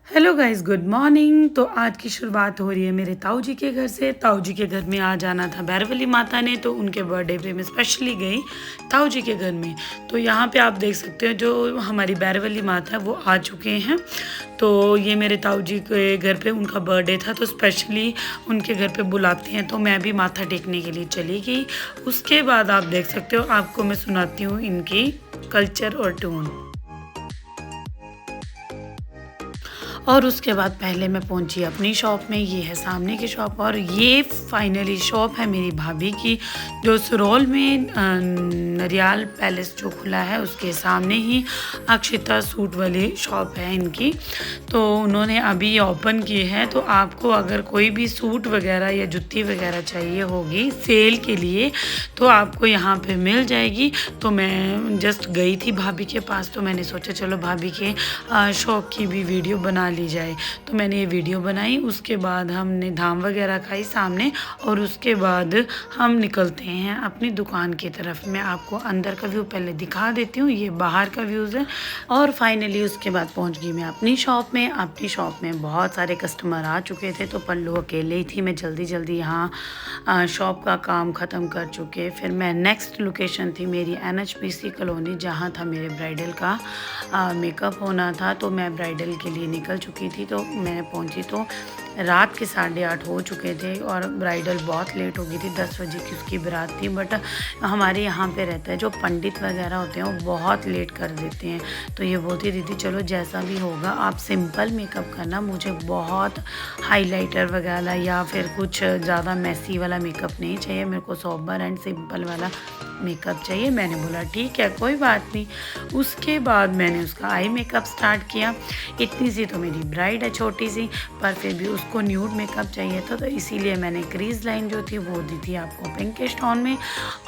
Hello guys, good morning. तो आज की शुरुआत हो रही है मेरे ताऊ जी के घर से। ताऊ जी के घर में आ जाना था भैरवली माता ने, तो उनके बर्थडे पे मैं स्पेशली गई ताऊ जी के घर में। तो यहाँ पे आप देख सकते हो जो हमारी भैरवली माता है वो आ चुके हैं। तो ये मेरे ताऊ जी के घर पे उनका बर्थडे था, तो स्पेशली उनके घर पे बुलाते हैं, तो मैं भी माथा टेकने के लिए चली गई। उसके बाद आप देख सकते हो, आपको मैं सुनाती हूँ इनकी कल्चर और टून। और उसके बाद पहले मैं पहुंची अपनी शॉप में। ये है सामने की शॉप, और ये फाइनली शॉप है मेरी भाभी की, जो सुरौल में नरियाल पैलेस जो खुला है उसके सामने ही अक्षिता सूट वाली शॉप है इनकी। तो उन्होंने अभी ओपन की है। तो आपको अगर कोई भी सूट वगैरह या जुत्ती वगैरह चाहिए होगी सेल के लिए, तो आपको यहाँ पे मिल जाएगी। तो मैं जस्ट गई थी भाभी के पास, तो मैंने सोचा चलो भाभी के शॉप की भी वीडियो बना ली जाए। तो मैंने ये वीडियो बनाई। उसके बाद हमने धाम वगैरह खाई सामने, और उसके बाद हम निकलते हैं अपनी दुकान की तरफ। मैं आपको अंदर का व्यू पहले दिखा देती हूँ, ये बाहर का व्यूज़ है। और फाइनली उसके बाद पहुँच गई मैं अपनी शॉप में। अपनी शॉप में बहुत सारे कस्टमर आ चुके थे, तो पल्लू अकेले ही थी। मैं जल्दी जल्दी यहाँ शॉप का काम ख़त्म कर चुके, फिर मैं नेक्स्ट लोकेशन थी मेरी NHPC कॉलोनी, जहाँ था मेरे ब्राइडल का मेकअप होना था। तो मैं ब्राइडल के लिए निकल चुकी थी। तो मैं पहुंची तो रात के 8:30 हो चुके थे, और ब्राइडल बहुत लेट हो गई थी। 10 बजे की उसकी बारात थी। बट हमारे यहाँ पे रहता है जो पंडित वगैरह होते हैं वो बहुत लेट कर देते हैं। तो ये बोलती दीदी चलो जैसा भी होगा आप सिंपल मेकअप करना, मुझे बहुत हाइलाइटर वगैरह या फिर कुछ ज़्यादा मैसी वाला मेकअप नहीं चाहिए, मेरे को सोबर एंड सिंपल वाला मेकअप चाहिए। मैंने बोला ठीक है कोई बात नहीं। उसके बाद मैंने उसका आई मेकअप स्टार्ट किया। इतनी सी तो मेरी ब्राइड है छोटी सी, पर फिर भी उसको न्यूड मेकअप चाहिए था, तो इसीलिए मैंने क्रीज लाइन जो थी वो दी थी आपको पिंकिश टोन में।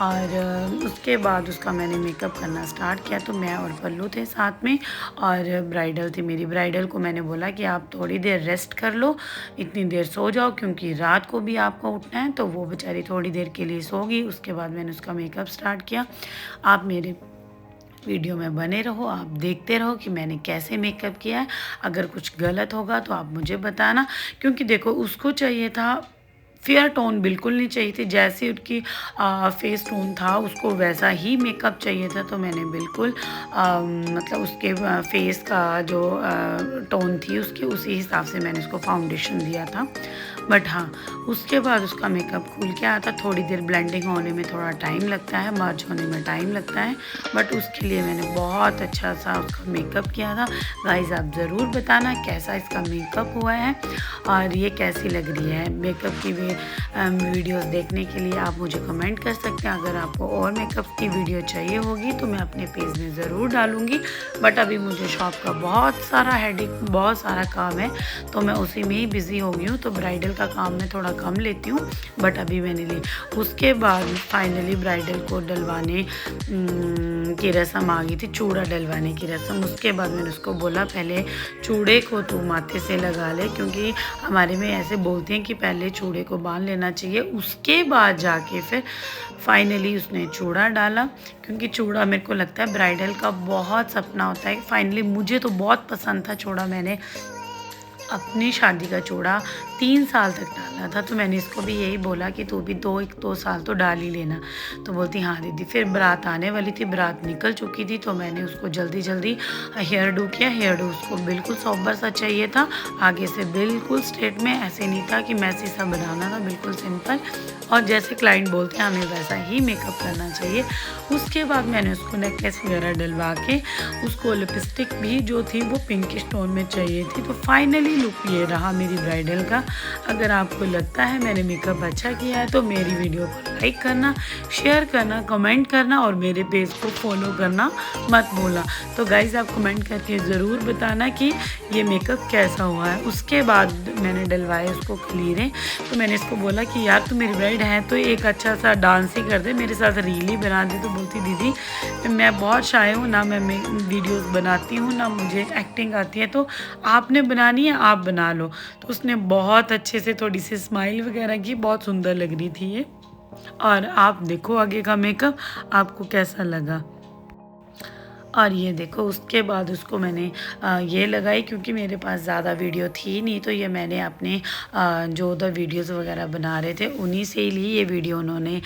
और उसके बाद उसका मैंने मेकअप करना स्टार्ट किया। तो मैं और पल्लू थे साथ में, और ब्राइडल थी मेरी। ब्राइडल को मैंने बोला कि आप थोड़ी देर रेस्ट कर लो, इतनी देर सो जाओ, क्योंकि रात को भी आपको उठना है। तो वो बेचारी थोड़ी देर के लिए सोगी। उसके बाद मैंने उसका मेकअप स्टार्ट किया। आप मेरे वीडियो में बने रहो, आप देखते रहो कि मैंने कैसे मेकअप किया है। अगर कुछ गलत होगा तो आप मुझे बताना, क्योंकि देखो उसको चाहिए था फेयर टोन, बिल्कुल नहीं चाहिए थी जैसे उसकी फेस टोन था उसको वैसा ही मेकअप चाहिए था। तो मैंने बिल्कुल मतलब उसके फेस का जो टोन थी उसके उसी हिसाब से मैंने उसको फाउंडेशन दिया था। बट हाँ, उसके बाद उसका मेकअप खुल के आया था। थोड़ी देर ब्लेंडिंग होने में थोड़ा टाइम लगता है, मर्ज होने में टाइम लगता है, बट उसके लिए मैंने बहुत अच्छा सा उसका मेकअप किया था। गाइस आप ज़रूर बताना कैसा इसका मेकअप हुआ है और ये कैसी लग रही है। मेकअप की भी वीडियोस देखने के लिए आप मुझे कमेंट कर सकते हैं। अगर आपको और मेकअप की वीडियो चाहिए होगी तो मैं अपने पेज में ज़रूर डालूँगी। बट अभी मुझे शॉप का बहुत सारा हेडेक, बहुत सारा काम है, तो मैं उसी में ही बिज़ी हो गई हूँ। तो ब्राइडल का काम मैं थोड़ा कम लेती हूँ, बट अभी मैंने ली। उसके बाद फाइनली ब्राइडल को डलवाने की रस्म आ गई थी, चूड़ा डलवाने की रस्म। उसके बाद मैंने उसको बोला पहले चूड़े को तू माथे से लगा ले, क्योंकि हमारे में ऐसे बोलते हैं कि पहले चूड़े को बांध लेना चाहिए, उसके बाद जाके फिर फाइनली उसने चूड़ा डाला। क्योंकि चूड़ा मेरे को लगता है ब्राइडल का बहुत सपना होता है। फाइनली मुझे तो बहुत पसंद था चूड़ा। मैंने अपनी शादी का चूड़ा 3 साल तक डाला था। तो मैंने इसको भी यही बोला कि तू भी 2 साल तो डाल ही लेना। तो बोलती हाँ दीदी। फिर बारात आने वाली थी, बारात निकल चुकी थी, तो मैंने उसको जल्दी जल्दी हेयर डू किया। हेयर डू उसको बिल्कुल सोबर सा चाहिए था, आगे से बिल्कुल स्ट्रेट में, ऐसे नहीं था कि मैसी सा बनाना था, बिल्कुल सिंपल। और जैसे क्लाइंट बोलते हैं हमें वैसा ही मेकअप करना चाहिए। उसके बाद मैंने उसको नेकलेस वगैरह डलवा के, उसको लिपस्टिक भी जो थी वो पिंकिश टोन में चाहिए थी। तो फाइनली लुक ये रहा मेरी ब्राइडल का। अगर आपको लगता है मैंने मेकअप अच्छा किया है तो मेरी वीडियो को लाइक करना, शेयर करना, कमेंट करना, और मेरे पेज को फॉलो करना मत भूलना। तो गाइज़ आप कमेंट करके ज़रूर बताना कि ये मेकअप कैसा हुआ है। उसके बाद मैंने डलवाए उसको क्लीरें। तो मैंने इसको बोला कि यार तू मेरी ब्राइड है तो एक अच्छा सा डांस ही कर दे, मेरे साथ रील ही बना दे। तो बोलती दीदी मैं बहुत शाय हूँ ना, मैं वीडियोस बनाती हूँ ना मुझे एक्टिंग आती है, तो आपने बनानी है आप बना लो। तो उसने बहुत अच्छे से थोड़ी सी स्माइल वगैरह की, बहुत सुंदर लग रही थी ये। और आप देखो आगे का मेकअप आपको कैसा लगा। और ये देखो उसके बाद उसको मैंने ये लगाई, क्योंकि मेरे पास ज़्यादा वीडियो थी नहीं, तो ये मैंने अपने जो उधर वीडियोस वगैरह बना रहे थे उन्हीं से ही ली। ये वीडियो उन्होंने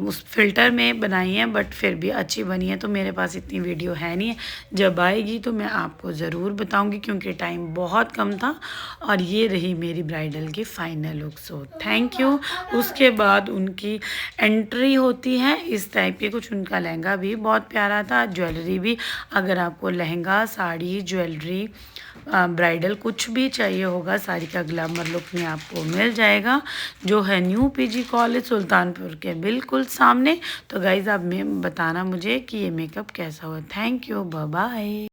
उस फ़िल्टर में बनाई है, बट फिर भी अच्छी बनी है। तो मेरे पास इतनी वीडियो है नहीं है, जब आएगी तो मैं आपको ज़रूर बताऊँगी, क्योंकि टाइम बहुत कम था। और ये रही मेरी ब्राइडल की final look. So thank you. उसके बाद उनकी एंट्री होती है इस टाइप के कुछ। उनका लहंगा भी बहुत प्यारा था, ज्वेलरी भी। अगर आपको लहंगा, साड़ी, ज्वेलरी, ब्राइडल कुछ भी चाहिए होगा, साड़ी का ग्लैमर लुक में आपको मिल जाएगा, जो है न्यू पीजी कॉलेज सुल्तानपुर के बिल्कुल सामने। तो गाइज़ आप बताना मुझे कि ये मेकअप कैसा हुआ। Thank you, bye bye.